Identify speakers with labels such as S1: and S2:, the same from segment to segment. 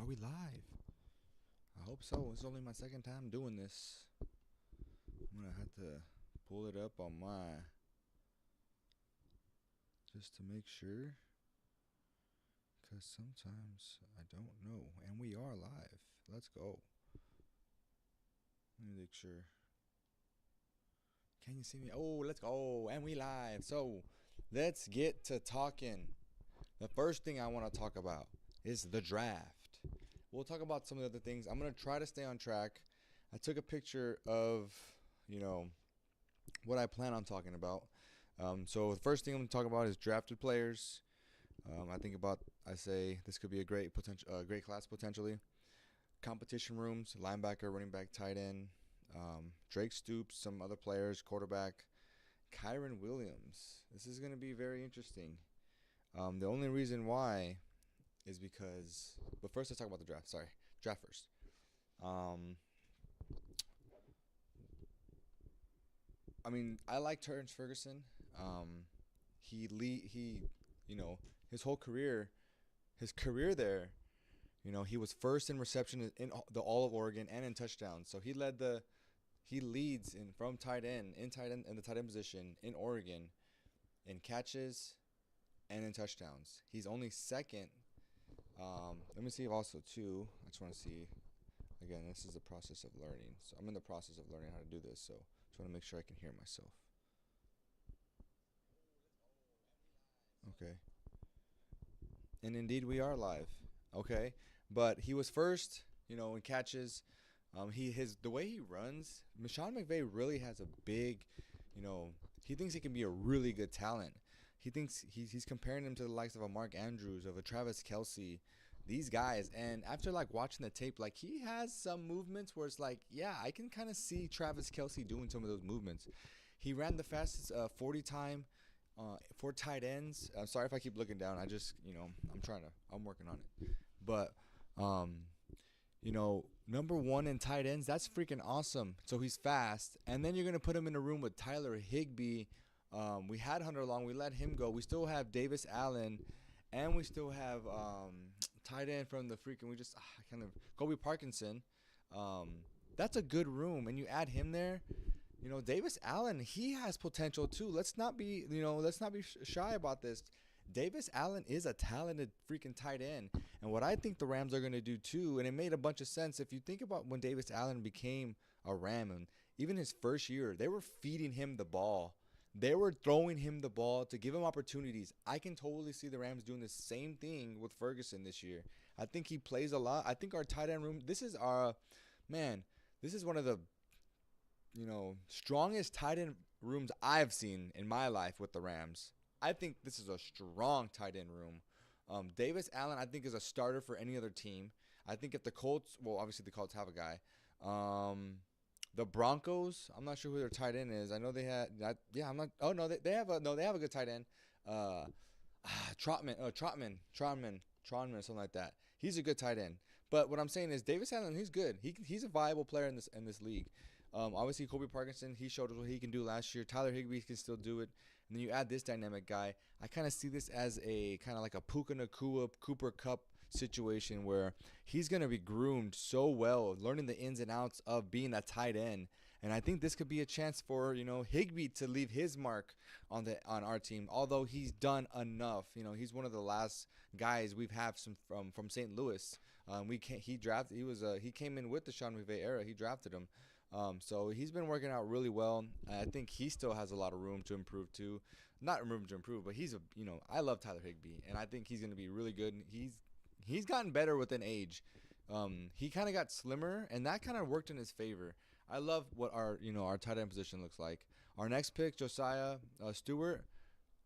S1: Are we live? I hope so. It's only my second time doing this. I'm gonna have to pull it up on my just to make sure, because sometimes I don't know. And we are live. Let's go. Let me make sure. Can you see me? Oh, let's go. And we live. So let's get to talking. The first thing I want to talk about is the draft. We'll talk about some of the other things. I'm going to try to stay on track. I took a picture of, what I plan on talking about. So the first thing I'm going to talk about is drafted players. I say this could be a great great class potentially. Competition rooms, linebacker, running back, tight end, Drake Stoops, some other players, quarterback, Kyren Williams. This is going to be very interesting. The only reason why is because, but first let's talk about the draft. Sorry, draft first. I like Terrence Ferguson. He, his whole career, there. He was first in reception in the all of Oregon and in touchdowns. So he leads in from tight end in the tight end position in Oregon in catches and in touchdowns. He's only second. Let me see if also too. I just want to see. Again, this is the process of learning. So I'm in the process of learning how to do this. So just want to make sure I can hear myself. Okay. And indeed, we are live. Okay, but he was first. In catches. The way he runs, Sean McVay really has a big, he thinks he can be a really good talent. He thinks he's comparing him to the likes of a Mark Andrews, of a Travis Kelce, these guys. And after watching the tape, he has some movements where it's yeah, I can kind of see Travis Kelce doing some of those movements. He ran the fastest 40 time for tight ends. I'm sorry if I keep looking down. I just, I'm working on it. But, number one in tight ends, that's freaking awesome. So he's fast. And then you're going to put him in a room with Tyler Higbee. We had Hunter Long. We let him go. We still have Davis Allen. And we still have tight end from the freaking, Kobe Parkinson. That's a good room. And you add him there. Davis Allen, he has potential too. Let's not be shy about this. Davis Allen is a talented freaking tight end. And what I think the Rams are going to do too, and it made a bunch of sense, if you think about when Davis Allen became a Ram, and even his first year, they were feeding him the ball. They were throwing him the ball to give him opportunities. I can totally see the Rams doing the same thing with Ferguson this year. I think he plays a lot. I think our tight end room, this is one of the strongest tight end rooms I've seen in my life with the Rams. I think this is a strong tight end room. Davis Allen, I think, is a starter for any other team. I think if the Colts, well, obviously the Colts have a guy. The Broncos, I'm not sure who their tight end is. I know they had that. Yeah, I'm not. Oh no, they have a good tight end. Trotman, or something like that. He's a good tight end. But what I'm saying is Davis Allen, he's good. He's a viable player in this league. Obviously, Kobe Parkinson, he showed us what he can do last year. Tyler Higbee can still do it. And then you add this dynamic guy. I kind of see this as a kind of like a Puka Nacua, Cooper Kupp situation where he's going to be groomed so well, learning the ins and outs of being a tight end. And I think this could be a chance for, Higbee to leave his mark on our team. Although he's done enough. He's one of the last guys we've had from St. Louis. He came in with the Sean McVay era. He drafted him. So he's been working out really well. I think he still has a lot of room to improve too. Not room to improve, but I love Tyler Higbee, and I think he's going to be really good. He's gotten better with an age. He kind of got slimmer, and that kind of worked in his favor. I love what our tight end position looks like. Our next pick, Josiah Stewart,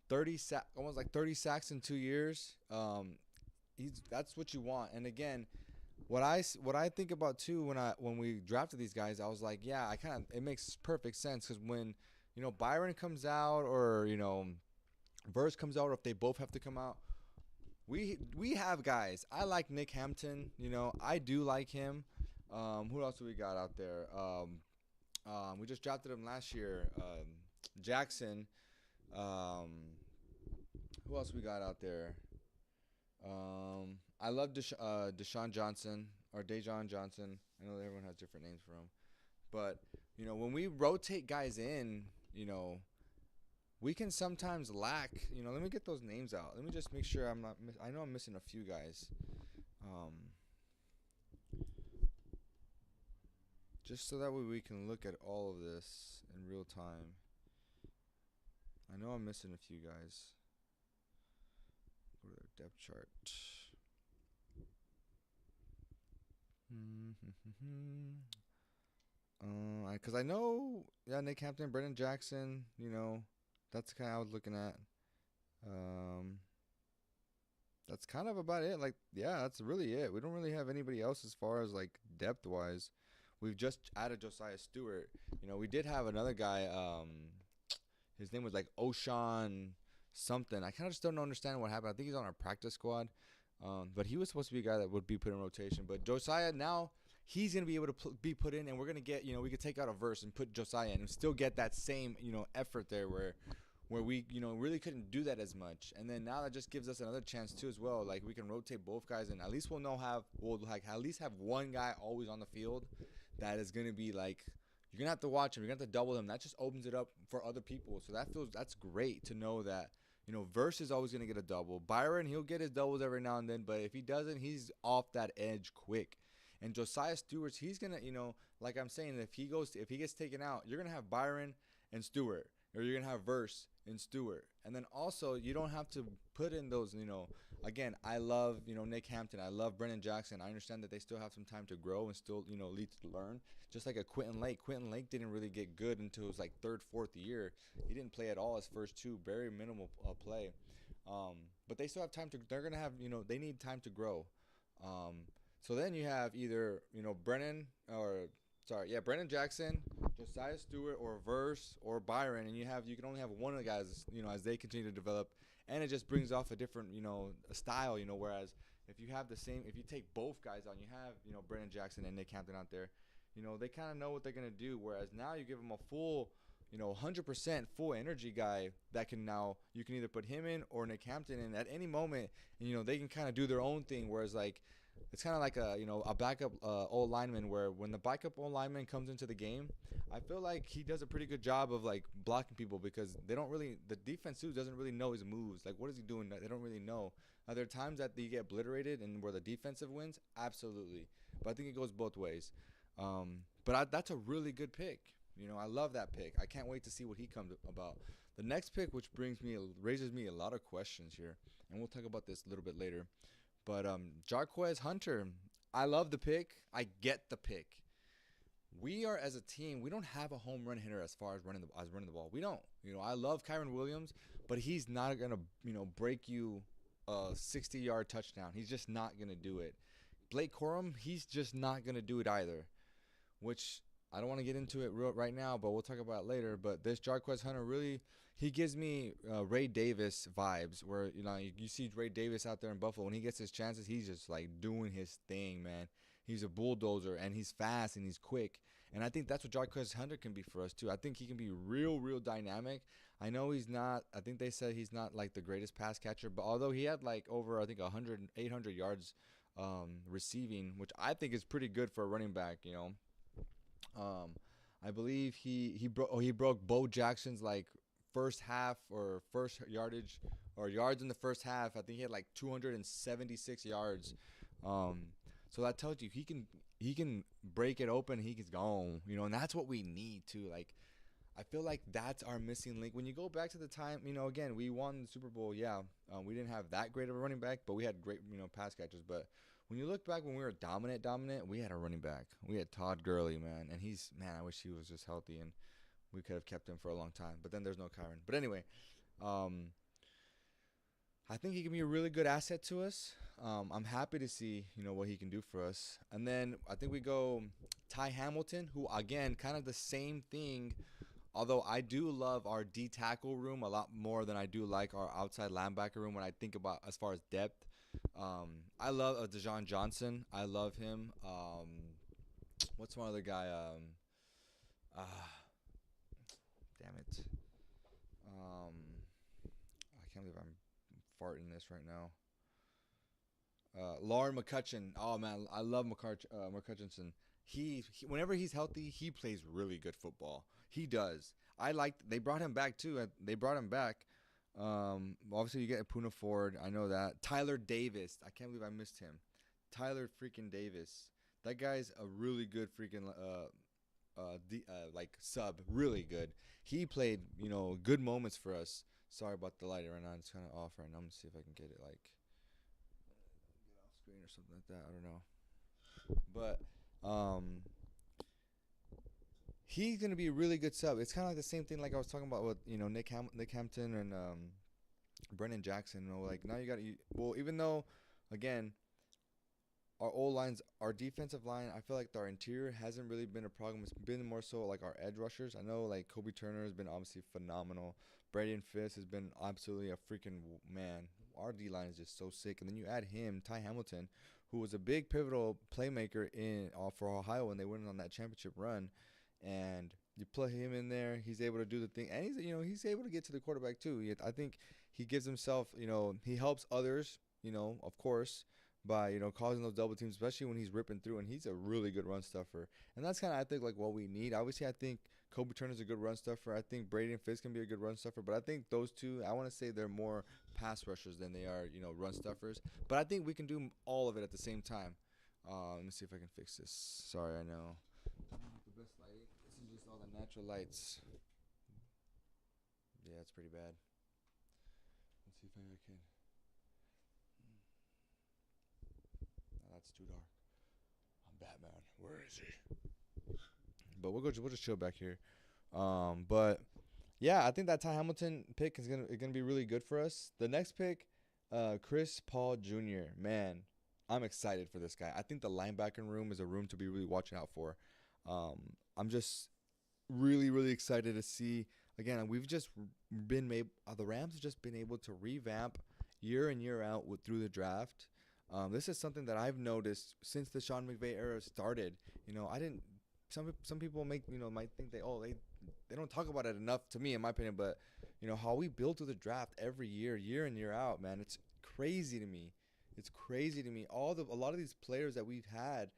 S1: almost like 30 sacks in 2 years. That's what you want. And again, what I think about too when we drafted these guys, I was like, yeah, it makes perfect sense, because when Byron comes out, or Verse comes out, or if they both have to come out, we have guys. I like Nick Hampton. I do like him. Who else do we got out there? We just drafted him last year. Jackson. Who else we got out there? I love Deshaun Johnson or Dejon Johnson. I know everyone has different names for him, but when we rotate guys in, you know, we can sometimes lack. Let me get those names out. Let me just make sure I'm not. I know I'm missing a few guys. Um, just so that way we can look at all of this in real time. I know I'm missing a few guys. Go to their depth chart. Because I know, yeah, Nick Hampton, Brendan Jackson, that's kind of I was looking at. Um, that's kind of about it. Like, yeah, that's really it. We don't really have anybody else as far as like depth wise. We've just added Josiah Stewart. We did have another guy. His name was like O'Shawn something. I kind of just don't understand what happened. I think he's on our practice squad. But he was supposed to be a guy that would be put in rotation. But Josiah now, he's going to be able to be put in, and we're going to get, we could take out a verse and put Josiah in and still get that same, effort there where we, really couldn't do that as much. And then now that just gives us another chance too as well. Like we can rotate both guys, and at least we'll at least have one guy always on the field that is going to be like, you're going to have to watch him. You're going to have to double him. That just opens it up for other people. So that's great to know that, Verse is always going to get a double. Byron, he'll get his doubles every now and then, but if he doesn't, he's off that edge quick. And Josiah Stewart, he's going to, like I'm saying, if he gets taken out, you're going to have Byron and Stewart, or you're going to have Verse and Stewart. And then also, you don't have to put in those, again, I love, Nick Hampton. I love Brendan Jackson. I understand that they still have some time to grow and still, lead to learn. Just like a Quentin Lake. Quentin Lake didn't really get good until his like third, fourth year. He didn't play at all his first two, very minimal play. But they still have time to, they're going to have, they need time to grow. So then you have either, Brennan Jackson, Josiah Stewart, or Verse, or Byron, and you can only have one of the guys, as they continue to develop, and it just brings off a different, a style, whereas if you take both guys out, and you have, Brennan Jackson and Nick Hampton out there, they kind of know what they're going to do, whereas now you give them a full, 100% full energy guy that you can either put him in or Nick Hampton in at any moment, and, they can kind of do their own thing, whereas like, it's kind of like a backup old lineman where when the backup old lineman comes into the game, I feel like he does a pretty good job of like blocking people because the defense too doesn't really know his moves. Like what is he doing? They don't really know. Are there times that you get obliterated and where the defensive wins? Absolutely. But I think it goes both ways. That's a really good pick. I love that pick. I can't wait to see what he comes about. The next pick, which raises me a lot of questions here, and we'll talk about this a little bit later. But Jarquez Hunter, I love the pick. I get the pick. We are, as a team, we don't have a home run hitter as far as running the ball. We don't. I love Kyren Williams, but he's not gonna break you a 60-yard touchdown. He's just not gonna do it. Blake Corum, he's just not gonna do it either. Which I don't want to get into it right now, but we'll talk about it later. But this Jarquez Hunter really, he gives me Ray Davis vibes where, you see Ray Davis out there in Buffalo. When he gets his chances, he's just like doing his thing, man. He's a bulldozer, and he's fast, and he's quick. And I think that's what Jarquez Hunter can be for us, too. I think he can be real, real dynamic. I know he's not – I think they said he's not, like, the greatest pass catcher. But although he had, like, over, I think, 800 yards receiving, which I think is pretty good for a running back, I believe he broke Bo Jackson's like first half or first yardage or yards in the first half. I think he had like 276 yards. So that tells you he can break it open. He can go, and that's what we need to like. I feel like that's our missing link. When you go back to the time, again, we won the Super Bowl. Yeah, we didn't have that great of a running back, but we had great, pass catchers. But when you look back when we were dominant, we had a running back. We had Todd Gurley, man. And I wish he was just healthy and we could have kept him for a long time. But then there's no Kyren. But anyway, I think he can be a really good asset to us. I'm happy to see, what he can do for us. And then I think we go Ty Hamilton, who, again, kind of the same thing. Although I do love our D tackle room a lot more than I do like our outside linebacker room when I think about as far as depth. I love Dejon Johnson. I love him. What's one other guy? Damn it. I can't believe I'm farting this right now. Lauren McCutcheon. Oh man, I love McCutcheon. Whenever he's healthy, he plays really good football. He does. I like. They brought him back too. They brought him back. Obviously you get Puna Ford. I know that. Tyler Davis. I can't believe I missed him. Tyler freaking Davis. That guy's a really good freaking like sub. Really good. He played good moments for us. Sorry about the lighting right now. It's kind of off right now. I'm gonna see if I can get it like get off screen or something like that. I don't know. But he's gonna be a really good sub. It's kind of like the same thing like I was talking about with Nick Hampton and Brennan Jackson. Like now you got even though again our old lines, our defensive line, I feel like our interior hasn't really been a problem. It's been more so like our edge rushers. I know like Kobe Turner has been obviously phenomenal. Braden Fisk has been absolutely a freaking man. Our D line is just so sick. And then you add him, Ty Hamilton, who was a big pivotal playmaker for Ohio when they went on that championship run. And you put him in there, he's able to do the thing, and he's able to get to the quarterback too. I think he gives himself, he helps others, of course, by causing those double teams, especially when he's ripping through, and he's a really good run stuffer. And that's kind of I think like what we need. Obviously, I think Kobe Turner's a good run stuffer. I think Braden Fisk can be a good run stuffer, but I think those two, I want to say they're more pass rushers than they are run stuffers. But I think we can do all of it at the same time. Let me see if I can fix this. Sorry, I know. The best lighting. This is just all the natural lights. Yeah, it's pretty bad. Let's see if I can. That's too dark. I'm Batman. Where is he? But we'll just chill back here. But yeah, I think that Ty Hamilton pick is gonna be really good for us. The next pick, Chris Paul Jr. Man, I'm excited for this guy. I think the linebacker room is a room to be really watching out for. I'm just really, really excited to see. Again, we've just been the Rams have just been able to revamp year in year out through the draft. This is something that I've noticed since the Sean McVay era started. I didn't. Some people might think they don't talk about it enough to me, in my opinion. But how we build through the draft every year in year out, man, it's crazy to me. It's crazy to me. A lot of these players that we've had,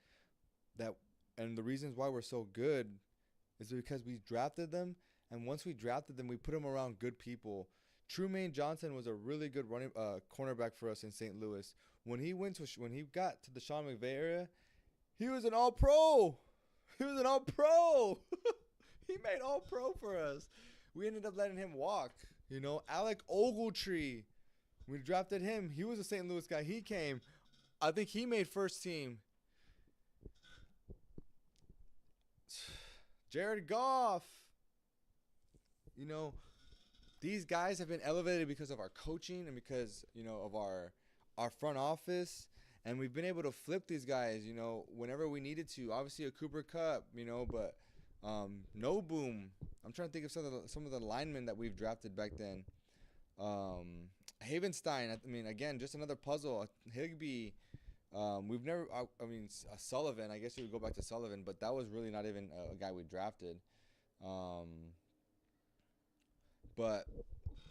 S1: and the reasons why we're so good, is because we drafted them, and once we drafted them, we put them around good people. Trumaine Johnson was a really good running cornerback for us in St. Louis. When he got to the Sean McVay area, he was an All-Pro. He was an All-Pro. He made All-Pro for us. We ended up letting him walk. Alec Ogletree. We drafted him. He was a St. Louis guy. He came. I think he made first team. Jared Goff. These guys have been elevated because of our coaching and because, of our front office. And we've been able to flip these guys, whenever we needed to. Obviously a Cooper Kupp, but no boom. I'm trying to think of some of the linemen that we've drafted back then. Havenstein, again, just another puzzle. Higbee. We've never, Sullivan. I guess you would go back to Sullivan, but that was really not even a guy we drafted. But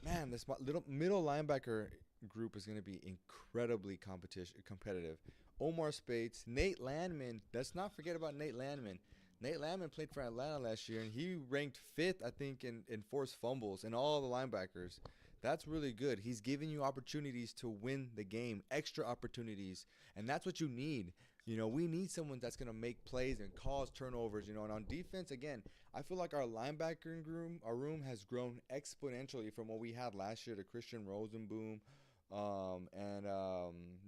S1: man, this little middle linebacker group is going to be incredibly competitive. Omar Speights, Nate Landman. Let's not forget about Nate Landman. Nate Landman played for Atlanta last year, and he ranked 5th, I think, in forced fumbles and all the linebackers. That's really good. He's giving you opportunities to win the game, extra opportunities, and that's what you need. We need someone that's going to make plays and cause turnovers, and on defense, again, I feel like our linebacker room has grown exponentially from what we had last year to Christian Rosenboom and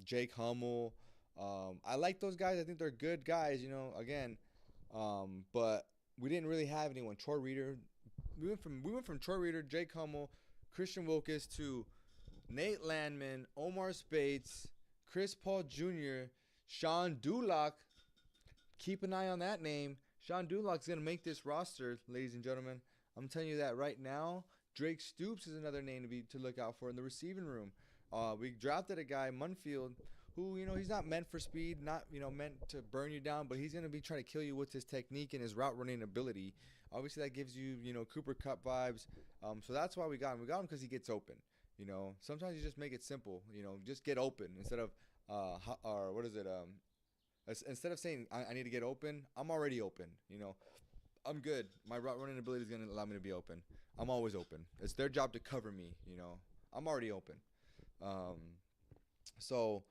S1: Jake Hummel. I like those guys. I think they're good guys, again, but we didn't really have anyone. Troy Reader. We went from Troy Reader, Jake Hummel, Christian Wilkes to Nate Landman, Omar Speights, Chris Paul Jr., Sean Dulac. Keep an eye on that name. Sean Dulac's going to make this roster, ladies and gentlemen. I'm telling you that right now. Drake Stoops is another name to look out for in the receiving room. We drafted a guy, Munfield, who, he's not meant for speed, not, meant to burn you down, but he's going to be trying to kill you with his technique and his route running ability. Obviously, that gives you, Cooper Kupp vibes. So that's why we got him. We got him because he gets open. Sometimes you just make it simple. Just get open instead of or what is it? Instead of saying I need to get open, I'm already open. I'm good. My route running ability is gonna allow me to be open. I'm always open. It's their job to cover me. I'm already open. Um, so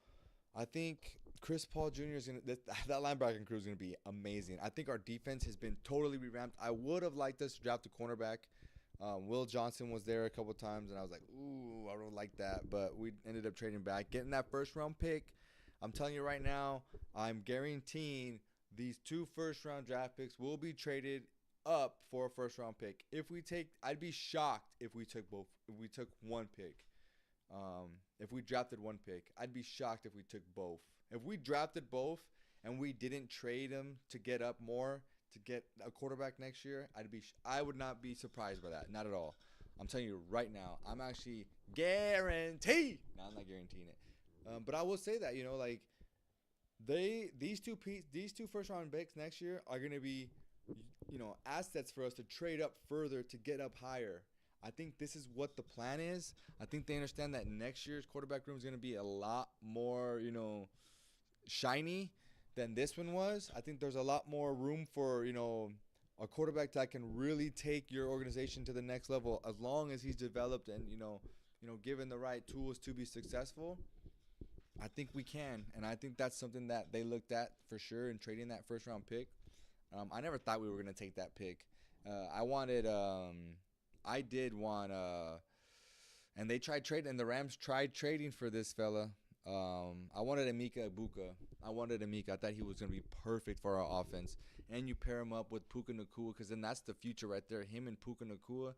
S1: I think Chris Paul Jr. is gonna that linebacker crew is gonna be amazing. I think our defense has been totally revamped. I would have liked us to draft a cornerback. Will Johnson was there a couple times, and I was like, ooh, I don't like that. But we ended up trading back, getting that first round pick. I'm telling you right now, I'm guaranteeing these 2 first-round draft picks will be traded up for a first-round pick. I'd be shocked if we took both. If we took one pick, if we drafted one pick, I'd be shocked if we took both. If we drafted both and we didn't trade them to get up more to get a quarterback next year, I would not be surprised by that. Not at all. I'm telling you right now, I'm actually guaranteed. No, I'm not guaranteeing it. But I will say that, like these two first round picks next year are going to be, assets for us to trade up further to get up higher. I think this is what the plan is. I think they understand that next year's quarterback room is going to be a lot more, shiny than this one was. I think there's a lot more room for, a quarterback that can really take your organization to the next level as long as he's developed and, given the right tools to be successful. I think we can, and I think that's something that they looked at for sure in trading that first round pick. I never thought we were going to take that pick. I did want, and they tried trading, and the Rams tried trading for this fella. I wanted Emeka Ibuka. I thought he was going to be perfect for our offense. And you pair him up with Puka Nacua, because then that's the future right there. Him and Puka Nacua.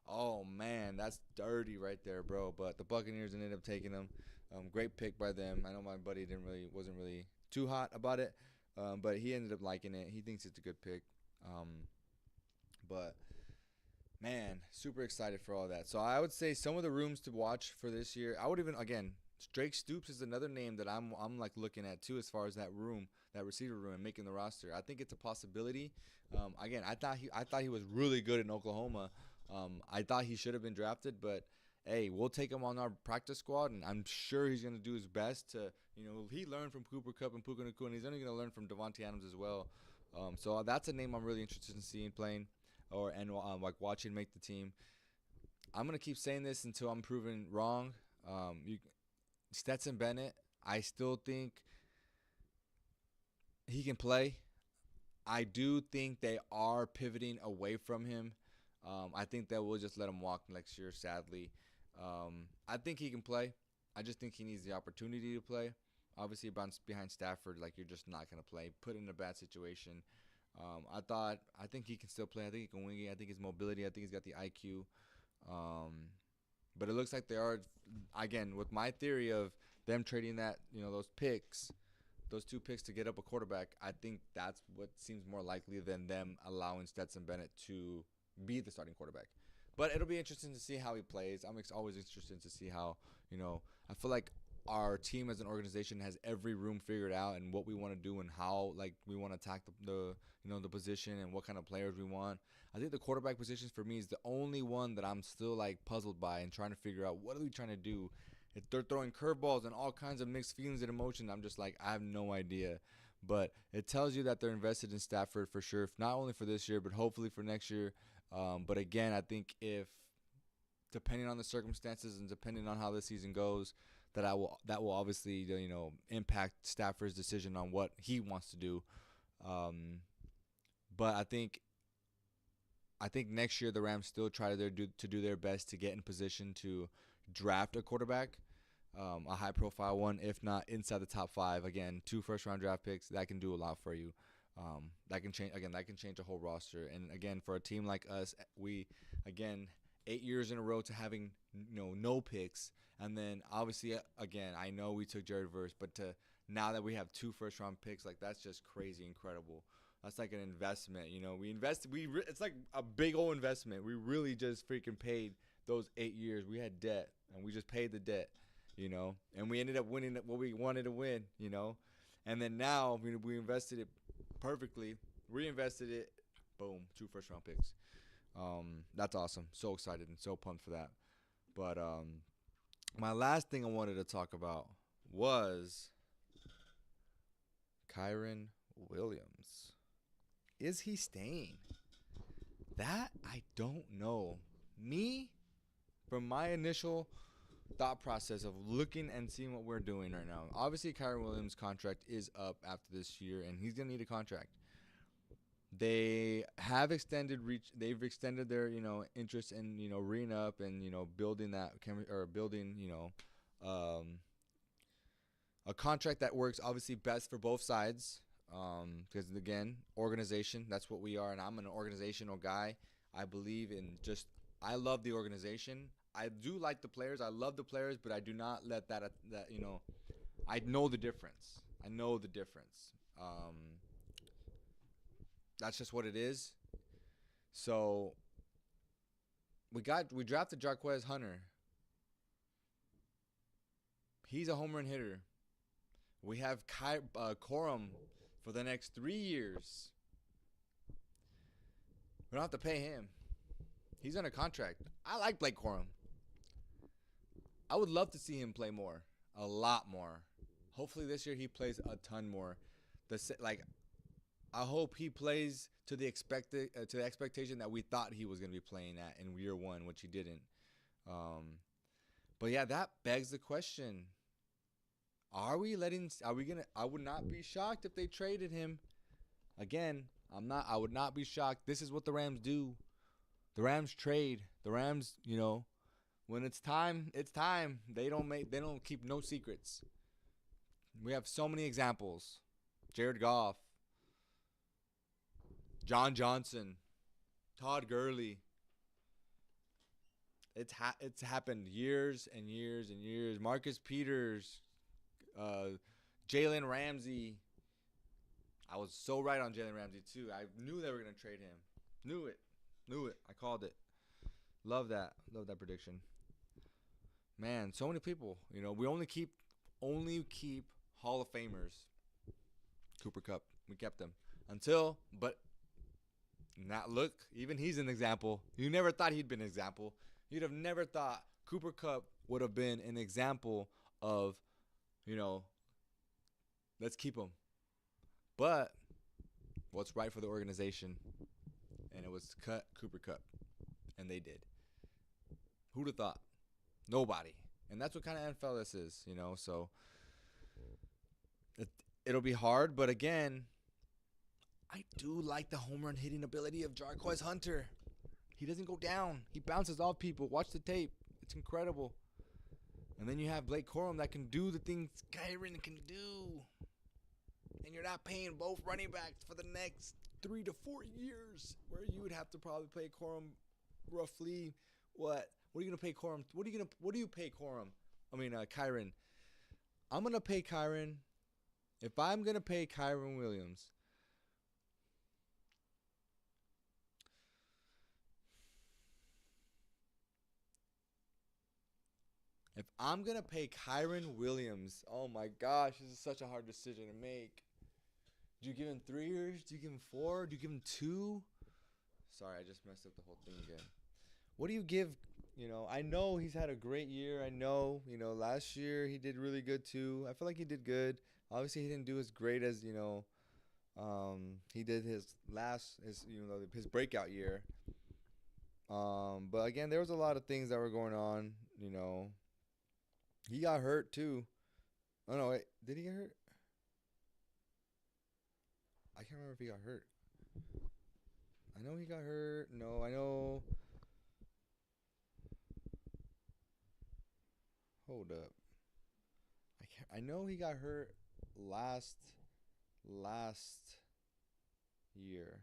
S1: Oh, man, that's dirty right there, bro. But the Buccaneers ended up taking him. Great pick by them. I know my buddy wasn't really too hot about it, but he ended up liking it. He thinks it's a good pick. But man, super excited for all that. So I would say some of the rooms to watch for this year. I would even Drake Stoops is another name that I'm like looking at too, as far as that receiver room and making the roster. I think it's a possibility. I thought he was really good in Oklahoma. I thought he should have been drafted, but hey, we'll take him on our practice squad, and I'm sure he's going to do his best to, he learned from Cooper Kupp and Puka Nacua, and he's only going to learn from Devontae Adams as well. So that's a name I'm really interested in seeing playing, like watching make the team. I'm going to keep saying this until I'm proven wrong. Stetson Bennett, I still think he can play. I do think they are pivoting away from him. I think that we'll just let him walk next year, sadly. I think he can play. I just think he needs the opportunity to play. Obviously, behind Stafford, like, you're just not going to play. Put in a bad situation. I think he can still play. I think he can wing it. I think his mobility. I think he's got the IQ. But it looks like they are, again, with my theory of them trading that, those two picks to get up a quarterback, I think that's what seems more likely than them allowing Stetson Bennett to be the starting quarterback. But it'll be interesting to see how he plays. I'm always interested to see how, I feel like our team as an organization has every room figured out and what we want to do and how, like, we want to attack the position and what kind of players we want. I think the quarterback position for me is the only one that I'm still, like, puzzled by and trying to figure out what are we trying to do. If they're throwing curveballs and all kinds of mixed feelings and emotions, I'm just like, I have no idea. But it tells you that they're invested in Stafford for sure, not only for this year, but hopefully for next year. But again, I think if, depending on the circumstances and depending on how the season goes, that will obviously impact Stafford's decision on what he wants to do. But I think next year the Rams still try to do their best to get in position to draft a quarterback, a high-profile one, if not inside the top 5. Again, 2 first-round draft picks, that can do a lot for you. That can change a whole roster. And again, for a team like us, we 8 years in a row to having no picks, and then obviously again, I know we took Jared Verse, but now that we have 2 first-round picks, like, that's just crazy incredible. That's like an investment, it's like a big old investment. We really just freaking paid those 8 years. We had debt, and we just paid the debt, and we ended up winning what we wanted to win, and then now we invested it perfectly, reinvested it, boom, 2 first-round picks. That's awesome. So excited and so pumped for that. But my last thing I wanted to talk about was Kyren Williams. Is he staying? That I don't know. Me, from my initial thought process of looking and seeing what we're doing right now. Obviously, Kyren Williams' contract is up after this year, and he's gonna need a contract. They have extended reach. They've extended their interest in re-up and building that or building a contract that works obviously best for both sides. Because again, organization, that's what we are, and I'm an organizational guy. I believe in I love the organization. I do like the players. I love the players, but I do not let that I know the difference. I know the difference. That's just what it is. So we drafted Jarquez Hunter. He's a home run hitter. We have Corum for the next 3 years. We don't have to pay him. He's on a contract. I like Blake Corum. I would love to see him play more, a lot more. Hopefully this year he plays a ton more. I hope he plays to the expectation that we thought he was going to be playing at in year one, which he didn't. But yeah, that begs the question: I would not be shocked if they traded him. Again, I would not be shocked. This is what the Rams do. The Rams trade. The Rams, when it's time, it's time. They don't keep no secrets. We have so many examples. Jared Goff, John Johnson, Todd Gurley. It's happened years and years and years. Marcus Peters, Jalen Ramsey. I was so right on Jalen Ramsey too. I knew they were going to trade him. Knew it. I called it. Love that prediction. Man, so many people. We only keep Hall of Famers. Cooper Kupp. We kept them but not look. Even he's an example. You never thought he'd been an example. You'd have never thought Cooper Kupp would have been an example of, let's keep him. But what's right for the organization? And it was cut Cooper Kupp. And they did. Who'd have thought? Nobody. And that's what kind of NFL this is, so it'll be hard. But again, I do like the home run hitting ability of Jarquez Hunter. He doesn't go down. He bounces off people. Watch the tape. It's incredible. And then you have Blake Corum that can do the things Kyren can do. And you're not paying both running backs for the next 3 to 4 years, where you would have to probably pay Corum roughly what? What are you gonna pay Corum? What do you pay Corum? Kyren. I'm gonna pay Kyren. If I'm gonna pay Kyren Williams, oh my gosh, this is such a hard decision to make. Do you give him 3 years? Do you give him 4? Do you give him 2? Sorry, I just messed up the whole thing again. What do you give? I know he's had a great year. I know, last year he did really good too. I feel like he did good. Obviously, he didn't do as great as, he did his breakout year. But again, there was a lot of things that were going on, He got hurt too. Oh no, wait, did he get hurt? I can't remember if he got hurt. I know he got hurt. No, I know. Hold up. I know he got hurt last year.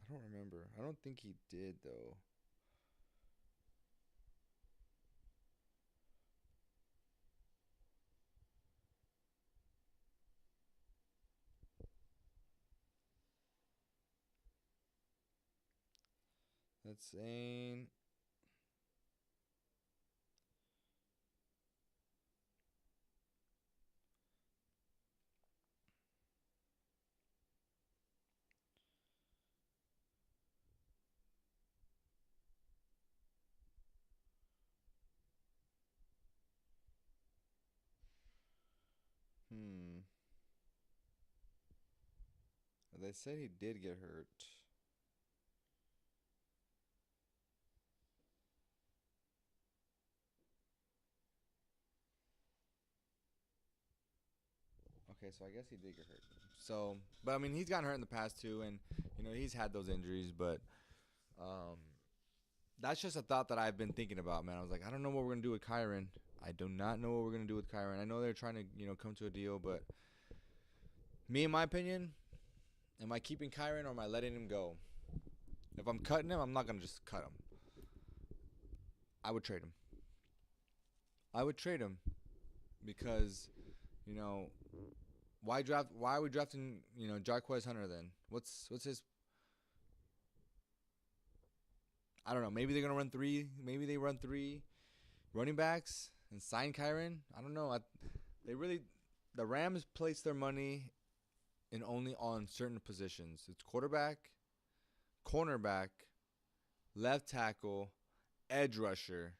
S1: I don't remember. I don't think he did though. That's saying They said he did get hurt. Okay, so I guess he did get hurt. So, but I mean, he's gotten hurt in the past too, and he's had those injuries. But um, that's just a thought that I've been thinking about, man. I was like, I don't know what we're gonna do with Kyren. I do not know what we're gonna do with Kyren. I know they're trying to come to a deal, but me, in my opinion, am I keeping Kyren or am I letting him go? If I'm cutting him, I'm not gonna just cut him. I would trade him. I would trade him because you know why draft? Why are we drafting Jarquez Hunter then? What's his? I don't know. Maybe they're gonna run three. Maybe they run three running backs and sign Kyren. I don't know. The Rams place their money in only on certain positions. It's quarterback, cornerback, left tackle, edge rusher,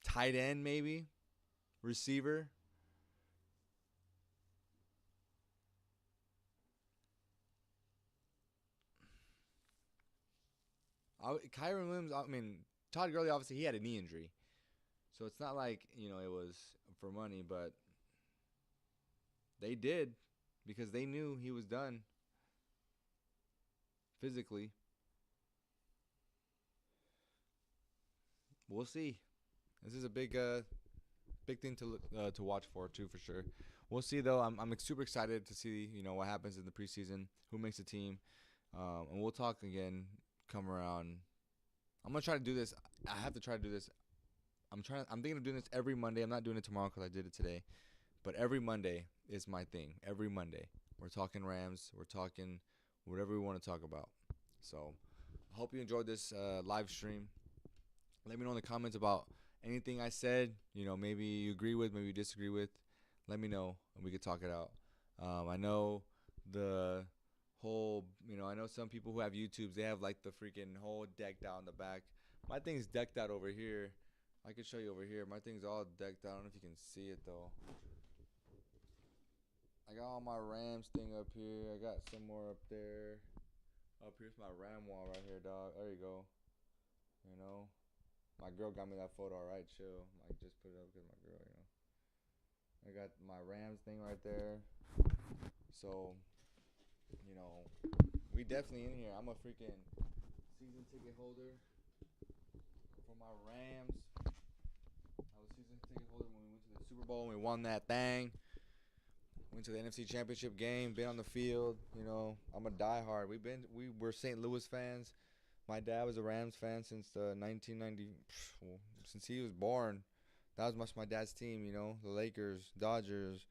S1: tight end maybe, receiver. Kyren Williams. I mean, Todd Gurley obviously he had a knee injury, so it's not like it was for money, but they did because they knew he was done physically. We'll see. This is a big thing to look to watch for sure. We'll see though. I'm super excited to see what happens in the preseason, who makes the team, and we'll talk again. Come around. I'm gonna try to do this. I have to try to do this. I'm thinking of doing this every Monday. I'm not doing it tomorrow because I did it today. But every Monday is my thing. Every Monday we're talking Rams. We're talking whatever we want to talk about. So I hope you enjoyed this live stream. Let me know in the comments about anything I said. Maybe you agree with, maybe you disagree with. Let me know and we could talk it out. I know the whole, I know some people who have YouTubes, they have like the freaking whole decked out in the back. My thing's decked out over here. I can show you over here. My thing's all decked out. I don't know if you can see it though. I got all my Rams thing up here. I got some more up there. Up here's my Ram wall right here, dog. There you go. My girl got me that photo. All right, chill. I just put it up because my girl. I got my Rams thing right there. So, we definitely in here. I'm a freaking season ticket holder for my Rams. I was a season ticket holder when we went to the Super Bowl and we won that thing. Went to the NFC Championship game. Been on the field. I'm a diehard. We were St. Louis fans. My dad was a Rams fan since 1990, since he was born. That was much my dad's team, the Lakers, Dodgers,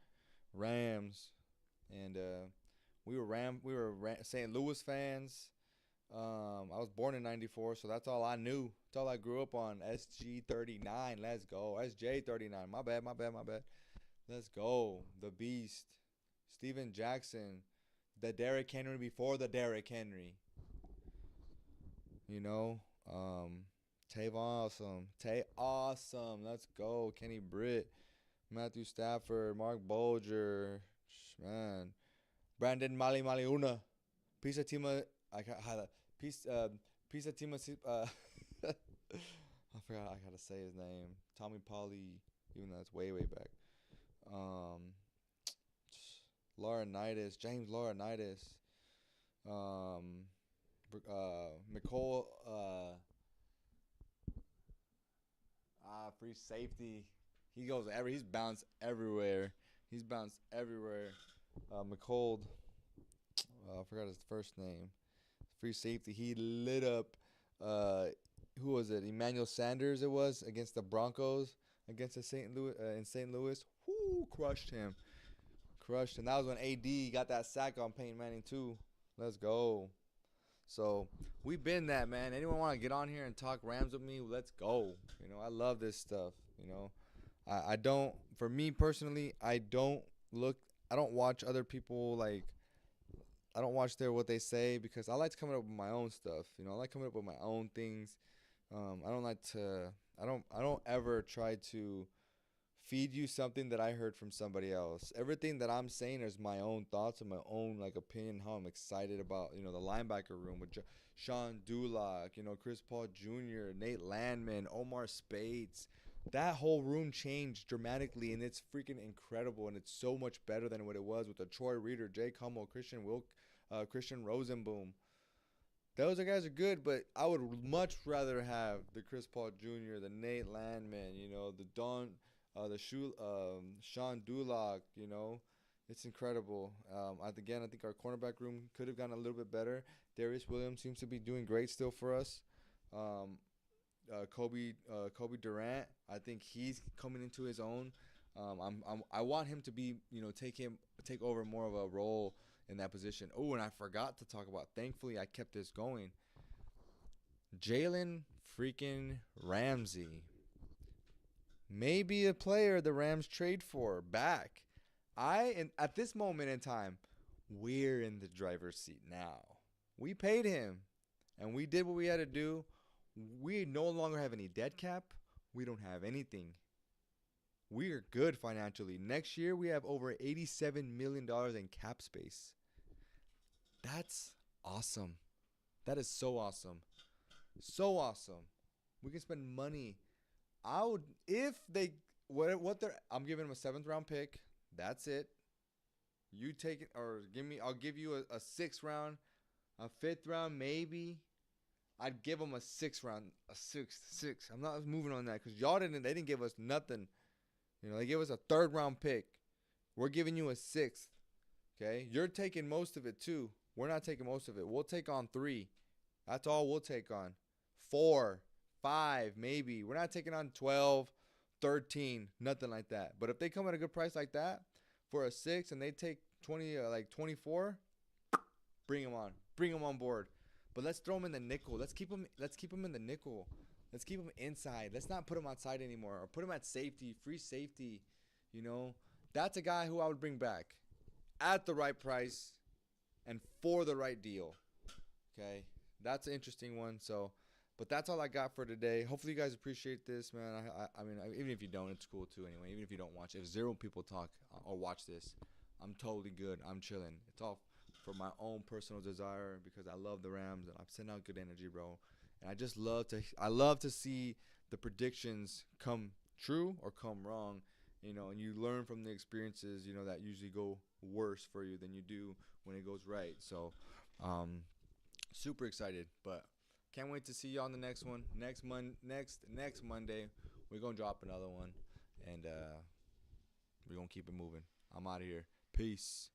S1: Rams, and we were St. Louis fans. I was born in '94, so that's all I knew. That's all I grew up on. SG39, let's go. SJ39, my bad. Let's go. The Beast, Steven Jackson, the Derrick Henry before the Derrick Henry. Tay Awesome. Tay Awesome. Let's go. Kenny Britt. Matthew Stafford. Mark Bolger. Man. Brandon Mali Maliuna. Pisa Tima. Pisa Tima. I forgot I gotta say his name. Tommy Polly. Even though that's way back. Laurinaitis. James Laurinaitis. Nicole free safety. He's bounced everywhere. McCold, I forgot his first name. Free safety. He lit up who was it? Emmanuel Sanders it was against the Broncos against the St. Louis in St. Louis. Whoo, crushed him. That was when AD got that sack on Peyton Manning too. Let's go. So we've been that, man. Anyone want to get on here and talk Rams with me? Let's go. I love this stuff. I don't. For me personally, I don't watch other people like. I don't watch what they say because I like to come up with my own stuff. I like coming up with my own things. I don't like to. I don't ever try to feed you something that I heard from somebody else. Everything that I'm saying is my own thoughts and my own like opinion. How I'm excited about the linebacker room with Sean Dulac, Chris Paul Jr., Nate Landman, Omar Speights. That whole room changed dramatically, and it's freaking incredible, and it's so much better than what it was with the Troy Reader, Jay Hummel, Christian Rosenboom. Those guys are good, but I would much rather have the Chris Paul Jr., the Nate Landman, the Sean Dulac. It's incredible. I think our cornerback room could have gotten a little bit better. Darius Williams seems to be doing great still for us. Kobe Durant, I think he's coming into his own. I want him to be, take over more of a role in that position. Oh, and I forgot to talk about. Thankfully, I kept this going. Jalen freaking Ramsey, maybe a player the Rams trade for back. At this moment in time, we're in the driver's seat now. We paid him, and we did what we had to do. We no longer have any dead cap. We don't have anything. We are good financially. Next year, we have over $87 million in cap space. That's awesome. That is so awesome. So awesome. We can spend money. I'm giving them a 7th round pick. That's it. You take it or I'll give you a 6th round, a 5th round maybe. I'd give them a 6th round, a 6. I'm not moving on that because they didn't give us nothing. They gave us a 3rd round pick. We're giving you a 6th. Okay? You're taking most of it too. We're not taking most of it. We'll take on 3. That's all we'll take on. 4, 5, maybe. We're not taking on 12, 13, nothing like that. But if they come at a good price like that for a 6 and they take 24, bring them on. Bring them on board. But let's throw them in the nickel. Let's keep them in the nickel. Let's keep them inside. Let's not put them outside anymore or put them at safety, free safety. That's a guy who I would bring back at the right price and for the right deal. Okay? That's an interesting one. But that's all I got for today. Hopefully you guys appreciate this, man. I mean, even if you don't, it's cool too anyway. Even if you don't watch, if 0 people talk or watch this, I'm totally good. I'm chilling. It's all for my own personal desire because I love the Rams and I'm sending out good energy, bro. And I love to see the predictions come true or come wrong, and you learn from the experiences, that usually go worse for you than you do when it goes right. So, super excited, but can't wait to see you on the next one. Next Monday, we're going to drop another one, and we're going to keep it moving. I'm out of here. Peace.